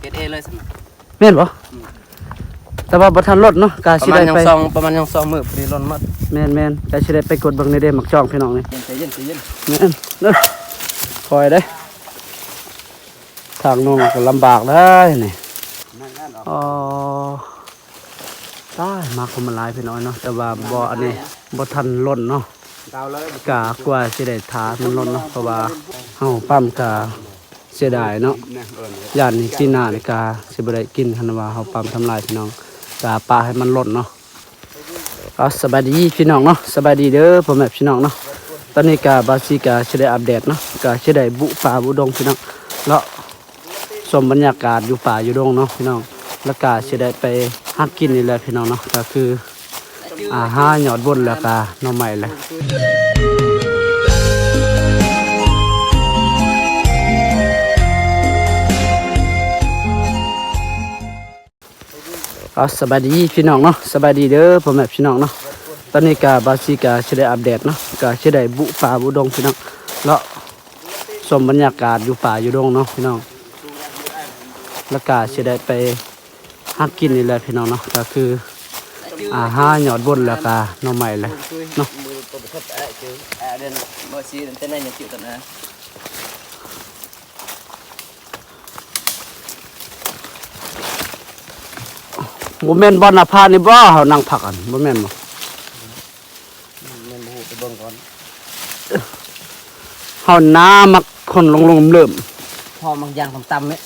เกรดเอเลยสิแม่นบ่แต่ว่าบ่ทันรถเนาะกาสิได้ไปประมาณยังซองมือพอดีล้นมัดแม่นกาสิได้ไปกดเบิ่งในเด้มักจ้องพี่น้องนี่ใจเย็นแม่นเด้อคอยได้ทางน้องก็ลำบากได้นี่อ๋อตายมาคนมันหลายพี่น้องเนาะแต่ว่าบ่อันนี้บ่ทันล้นเนาะกากว่าสิได้ทามันล้นเนาะเพราะว่าเฮาปั๊มกาเสียดายเนาะย่านนี้ปีหน้านี่กาสิบ่ได้กินคันว่าเฮาปั๊มทำลายพี่น้องกาปลาให้มันล้นเนาะก็สบายดีพี่น้องเนาะสบายดีเด้อพ่อแม่พี่น้องเนาะตอนนี้กาบาซิกาสิได้อัปเดตเนาะกาสิได้บุป่าบุดงพี่น้องแล้วชมบรรยากาศอยู่ป่าอยู่ดงเนาะพี่น้องแล้วกาสิได้ไปหากินนี่แหละพี่น้องเนาะก็คือหาหยอดบนแล้วก็หน่อไม้แหละก็สบายดีพี่น้องเนาะสบายดีเด้อพ่อแม่พี่น้องเนาะตอนนี้กาบาซิกาสิได้อัปเดตเนาะกาสิได้บุป่าบุดงพี่น้องแล้วชมบรรยากาศอยู่ป่าอยู่ดงเนาะพี่น้องแล้วก็สิได้ไปหากินนี่แหละพี่น้องเนาะก็คือหาหยอดบนแล้วก็หน่อไม้แหละเนาะบ่แม่นบ่อนอาพานี่บ่เฮานั่งพักกันบ่แม่นบ่เฮาน้ามักคนลงเริ่มพอบางอย่างต่ำๆเนี่ย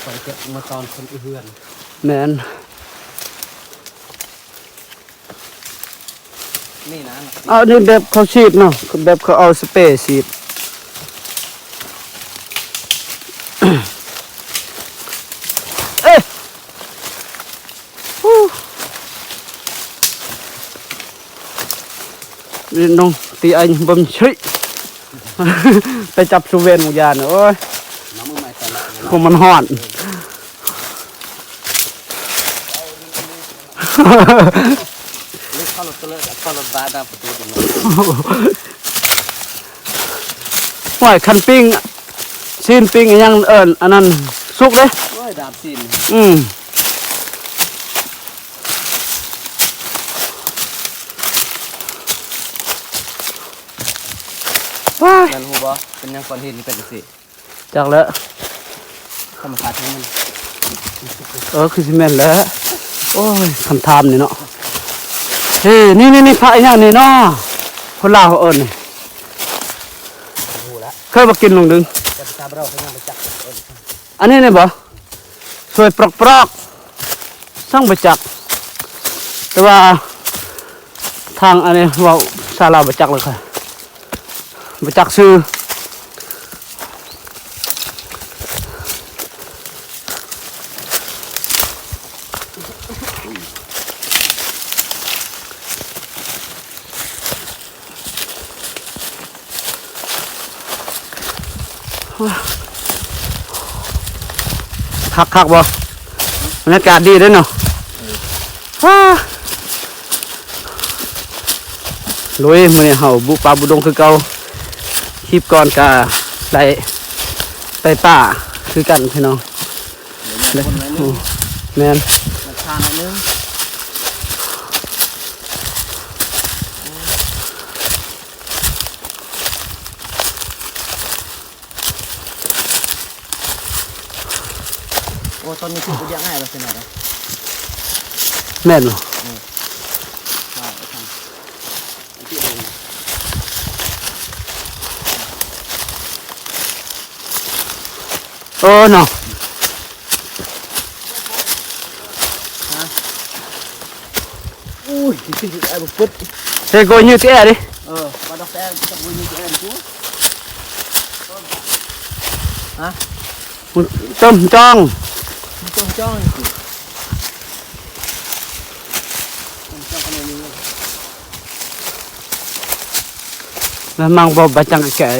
คอยเก็บมาตอนคนเอื้อนแม่นนี่นะนี่แบบเขาฉีดเนาะแบบเขาเอาสเปรย์ฉีดเอ๊ะนี่น้องตีอันบ่มชิไปจับสุเวนหมู่ยานโอ้ยคงมันฮ้อนเข้ารถบ้านประตูตรงนี้ห่วยคันปิ้งซีนปิ้งยังอันนั้นสุกเลยโอ้ยดาบซีนนั่นหูบ่เป็นยังก้อนหินนี่เป็นสิจากแล้วธรรมชาติทั้งมันคือซีเมนต์แล้วโอ้ยคำถามนี่เนาะเฮ้นี่พระอย่างนี้เนาะคนลาวเขานี่เคยมากินลงดึงอันนี้เนี่ยบ่สวยปรอกสร้างประจักษ์แต่ว่าทางอันนี้ว่าซาลาประจักษ์เลยค่ะประจักษ์ซื้อคักบ่บรรยากาศดีด้วยเนาะลุยมื้อนี้เฮาบุกป่าบุดงคือเก่าคลิปก่อนก็ได้ไปป่าคือกันพี่น้องแม่นโอ้ตอนนี้คือเลี้ยงง่ายเลยขนาดนั้นแม่นบ่เนาะอุ้ยที่ไอ้บุกเฮ้ยโกยยืดแก่ดิมาดอกแก้จะบุยยืดแก่ดิฮะต้มจ้องแล้วมังบ่บะจังแก่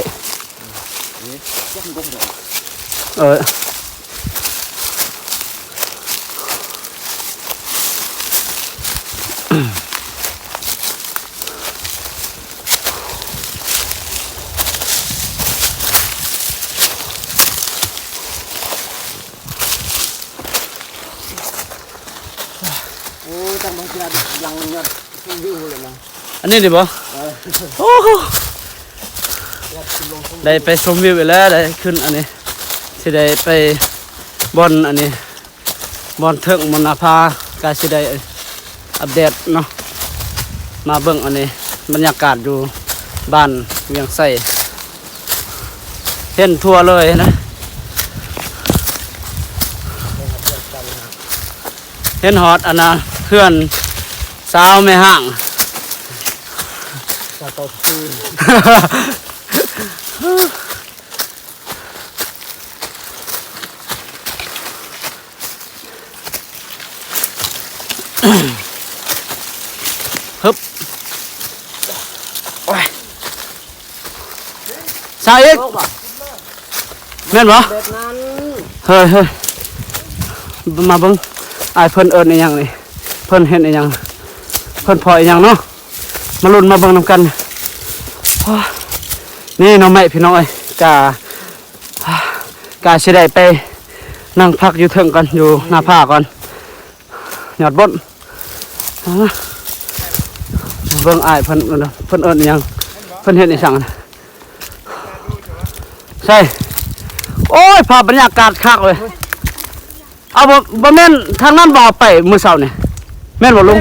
จังบางทีลังยอดวิวเลยนะ อันนี้ดิบ่โอ้โหได้ไปชมวิวอีกแล้วได้ขึ้นอันนี้สิได้ไปบอนอันนี้บอนเทิงมนาภากาสิได้อัปเดตเนาะมาเบิ่งอันนี้บรรยากาศอยู่บ้านเวียงไส้เห็นทั่วเลยนะเห็นฮอดอันน่ะเพื่อนสาวแม่ห้าง จะตกคืน ฮึบโอ้ยสาวอีกแม่นบ่ แบบนั้น เฮ้ยเฮ้ยมาเบิ่งอายเพิ่นเอิ้นอีหยังนี่เพิ่นเฮ็ดอีหยังเพิ่นพออีหยังเนาะมาลุ้นมาเบิ่งนำกันโอ้ยนี่น้องใหม่พี่น้องเอ้ยกาสิได้ไปนั่งพักอยู่เทิงกันอยู่หน้าผาก่อนยอดบนมาเบิ่งอายเพิ่นเอิ้นอีหยังเพิ่นเฮ็ดอีสังนะใช่โอ้ยภาพบรรยากาศคักเลยเอาบ่แม่นทางนั้นบ่เอาไปมื้อเช้านี่แม่นบ่ลุง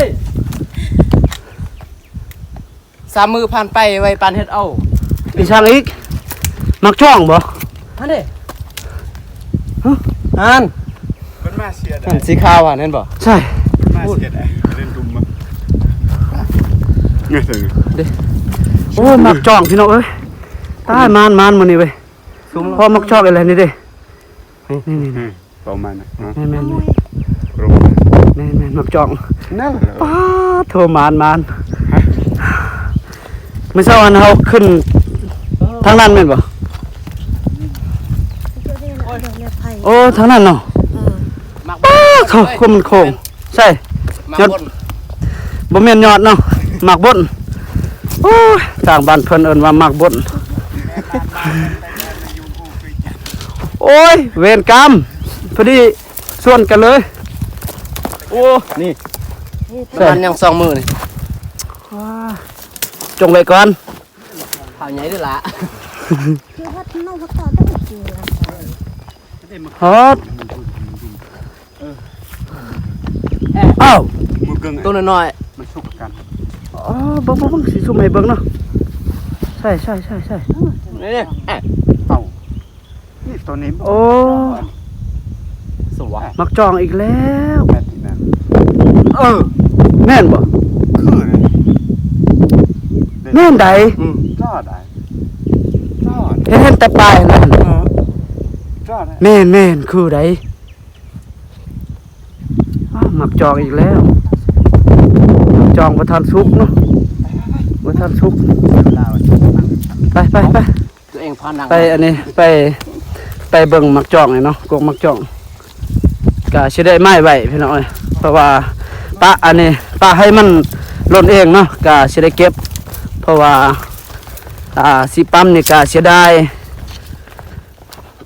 3 มือผ่านไปไว้ปานเฮ็ดเอา อีช่างอีกมักช่องบ่ ฮันเด้ฮัน มันมาเสียดา ฮันสีขาวอ่ะนั่นบ่ ใช่ มาเสียดายเล่นดุมมั้งเงี้ยเลย โอ้ยมักช่องพี่น้องเอ้ยตายมานมื้อนี้เว้ยพอมักช่องอะไรนี่เด้นี่ๆ ประมาณนั้น ๆแม่น ประมาณ ๆแม่นมักช่อง นั่นแหละ ป้าโทรมานมื้อเช้าอันเฮาขึ้นทางนั้นแม่นบ่โอ้ทางนั้นเนาะ มัก ป้าโทรคุมมันโค้งใช่ มักบน บ่แม่นยอดเนาะหมากบดโอ้ยทางบ้านเพิ่นเอิ้นว่าหมากบดโอ้ยเวรกรรมพอดีส่วนกันเลยโอ้นี่ มันยัง2 มือนี่ จงไว้ก่อน ข่าวใหญ่ด้วยล่ะ ฮอดอ้าว มือเกึ่ง ตัวน้อย มันสุกกัน อ๋อเบิ่งสิซุ่มให้เบิ่งเนาะใช่ ๆนี่ๆ เต่านี่ตัวนี้ โอ้ สวย มักจองอีกแล้ว แบบนี้นะ แม่นบ่ คือเลย แม่นใด จอดได้จอด เห็นแต่ปลายนั่น จอดได้ แม่นคือใดอ้าวมักจองอีกแล้วมักจองบ่ทันสุกเนาะบ่ทันสุกไป ตัวเองพอนัง ไปอันนี้ไปเบิ่งมักจองนี่เนาะกกมักจองก็สิได้ไม้ไว้พี่น้องเอ้ยเพราะว่าปะอันนี้ปะให้มันหล่นเองเนาะก็สิได้เก็บ เพราะว่าสิปั๊มนี่ก็เสียดาย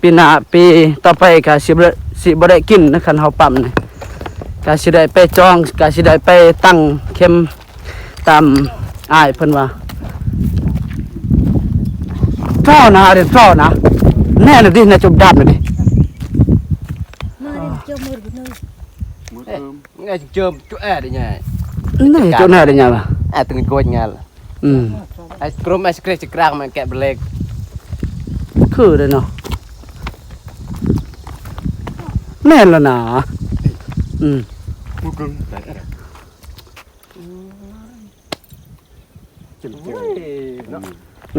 ปีหน้าปีต่อไปก็สิบ่ได้กินนะคันเฮาปั๊มนี่ก็สิได้ไปจองก็สิได้ไปตั้งเข็มตามอ้ายเพิ่นว่าจ้อนะเด้จ้อนะแน่เลยดิน่าจบดาบเลยดิ มือเติม ngay chôm chỗ e đi nhỉ นี่เจ้าหน้าได้ยังล่ะ từng coi nhà อืม ai crom ai scratch crack mà kẹp leg คือเด้อเนาะแม่นแล้วนะอืม มือกึ่งได้อะไรจิ้ม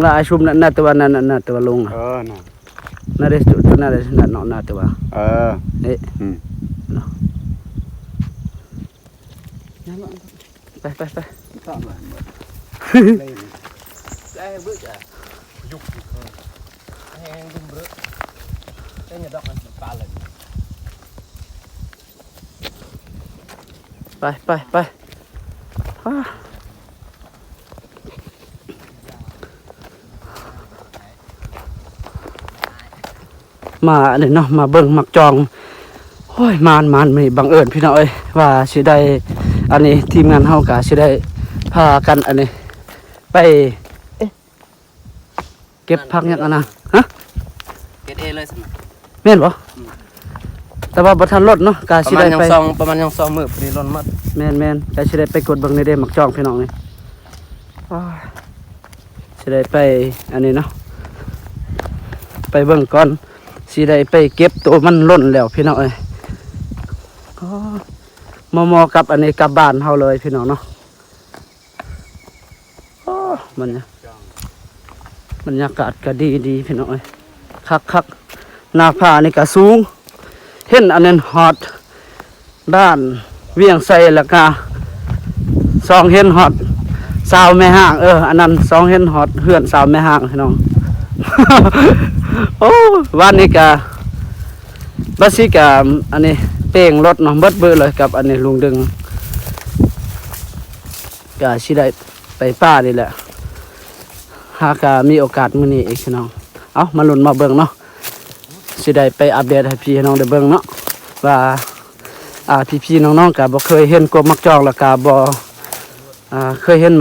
ละอาชุมน่ะตัวน่ะตัวลงน่ะ น่ะ น่ะได้ตัวน่ะได้น่ะตัว เอ๊ะ Ừ. ไป đây bước à dục hàng dung bước cái nhà đọc anh ba lần ไปอ้ามาอันนี้เนาะมาเบิ่งมักจองโอ้ยมานมีบังเอิญพี่น้องเอ้ยว่าสิได้ อันนี้ทีมงานเฮาก็สิได้พากันอันนี้ไปเก็บผักหยังอันน่ะฮะ เกตเอเลยสิ แม่นบ่แต่ว่าบ่ทันรถเนาะก็ ประ สิ มาณ ได้ ยัง ไป ซองประมาณยังซองมือพอดีล้นมัด แม่นก็สิได้ไปกดเบิ่งในเด้มักจ้องพี่น้องนี่อ้ายสิได้ไปอันนี้เนาะไปเบิ่งก่อนสิได้ไปเก็บตัวมันล้นแล้วพี่น้องเอ้ยอ๋อมอกับอันนี้กลับบ้านเฮาเลยพี่น้องเนาะอ๋อมันเนี่ยบรรยากาศก็ดีพี่น้องเอ้ยคักหน้าผานี่ก็สูงเห็นอันนั้นฮอดบ้านเวียงไสแล้วก็ซองเห็นฮอดสาวแม่ห้างอันนั้นซองเห็นฮอดเฮือนสาวแม่ห้างพี่น้อง โอ้วันนี้ก็บัดสิก็อันนี้เป้งรถเนาะเบิดเบอเลยกับอันนี้ลุงดึงก็สิได้ไปป้านี่แหละหากมีโอกาสมื้อนี้อีกพี่น้องเอามาลุ้นมาเบิ่งเนาะสิได้ไปอัปเดตให้พี่น้องได้เบิ่งเนาะว่าพี่ๆน้องๆก็บ่เคยเห็นกบมักจอกแล้วก็บ่เคยเห็นห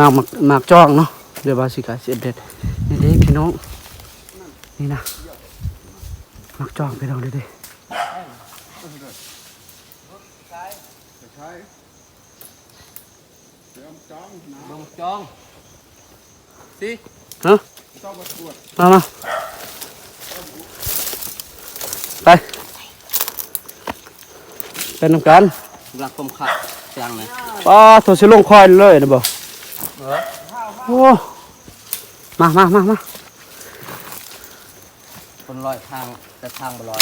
มากจอกเนาะเดี๋ยวว่าสิก็สิอัปเดตนี่เด้พี่น้องนี่นะมักจอกพี่น้องเด้ บงจองสิ ฮะมาไปนำกัน รักคมขัดเสียงเลย โทรสิลงคอยเลยนะบ่โอ้มาคนลอยทางแต่ทางบ่ลอย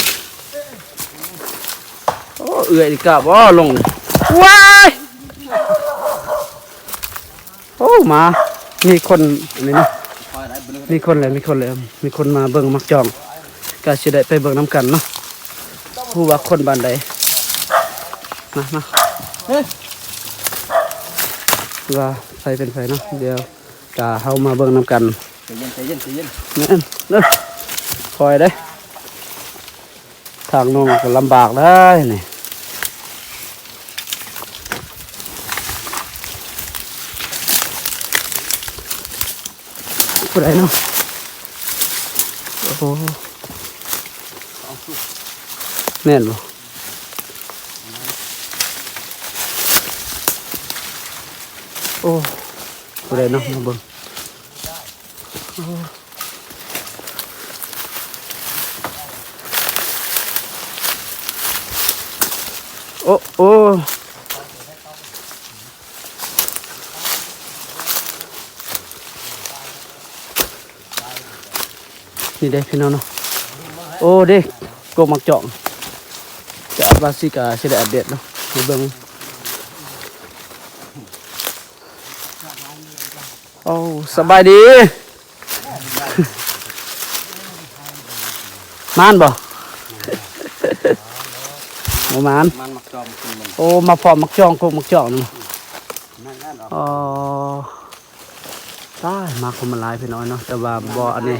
โอ้เอื่อยดีกะบ่ลงว้ายโอ้มามีคนนี่นะ คอยได้บ่เลย มีคนเลยมีคนมาเบิ่งมักจองก็สิได้ไปเบิ่งน้ำกันเนาะผู้ว่าคนบ้านใดมาว่าใครเป็นไผเนาะเดี๋ยวก็เฮามาเบิ่งน้ำกัน ใจเย็น แม่นเด้อคอยได้ทางน้องก็ลำบากได้นี่ผู้ใดเนาะโอ้โหแม่นบ่โอ้ผู้ใดเนาะมาเบิ่งโอ้นี่เด้พี่น้องเนาะโอ้เด้กบมักจ่องจะบาสิกาสิได้อัปเดตเนาะให้เบิ่งโอ้สบายดีมานบ่บ่มาน มันมักจอมคุณมัน โอ้มาพร้อมมักจ่องกบมักจ่องนี่อ๋อตายมาคนมาหลายพี่น้อยเนาะแต่ว่าบ่อันนี้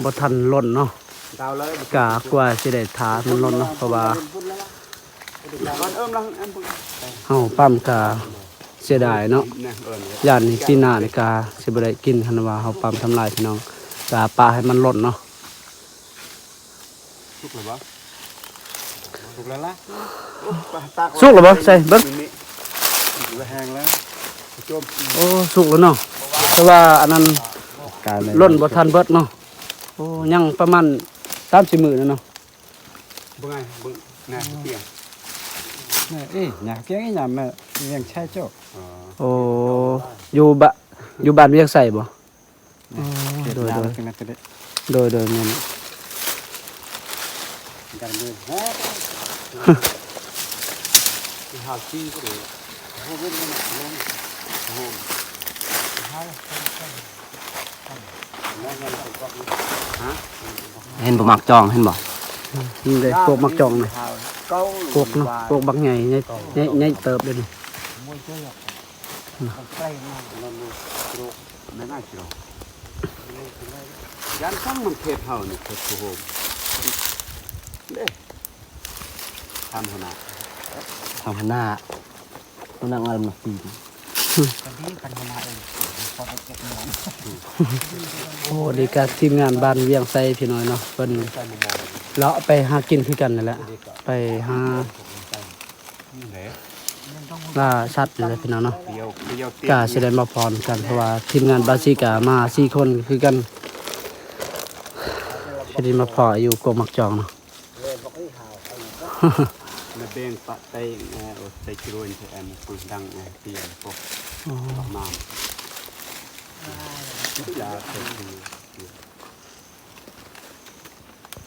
บ่ทันล้นเนาะกากว่าสิได้ทามันล้นเนาะเพราะว่าเฮาปั๊มกาเสียดายเนาะย่านนี้ปีหน้านี่กาสิบ่ได้กินคันว่าเฮาปั๊มทำลายพี่น้องกาปลาให้มันล้นเนาะ สุกหรือเปล่าสุกแล้วล่ะ สุกแล้วบ่ใส่เบิ่ง แห้งแล้วจม โอ้สุกแล้วเนาะแต่ว่าอันนั้นล้นบ่ทันเบิดเนาะโอ้ยังประมาณ30 มื้อนั่นเนาะ บึ้งไงบึ้งน่าเปียก nhà cái nhà mà miếng chai chỗ โอ้อยู่บ้านเวียงไสบ่ Việt rồi, Nam rồi. cái này cái đấy โดยแม่น gần như hết hào chi có được không biết nó nặng không เห็นบ่มักจองเห็นบ่ นี่เลยพวกมักจองนี่ câu พวกเนาะพวกบักใหญ่ใหญ่เติบเลยนี่ ไม่น่าเชื่อยันซ้ำมันเข็ดเห่านี่เข็ดโผล่เด้ทำขนาด ทางหน้าต้องนั่งอะไรมาตีน โอ้ดีกับทีมงานบ้านเวียงไซพี่น้อยเนาะเพิ่นเลาะไปหากินคือกันนั่นแหละไปหา นี่แหละ ล่าสัตว์นี่แหละพี่น้องเนาะ เดียวเดียว กาแสดงมาพรกันเพราะว่าทีมงานบาซิกามา4คนคือกันแสดงมาพออยู่กรมมักจองเนาะ แล้วเบ่งปะไตไตกรวยที่อันคือดังเตียงพวกน้ำยาเสร็จ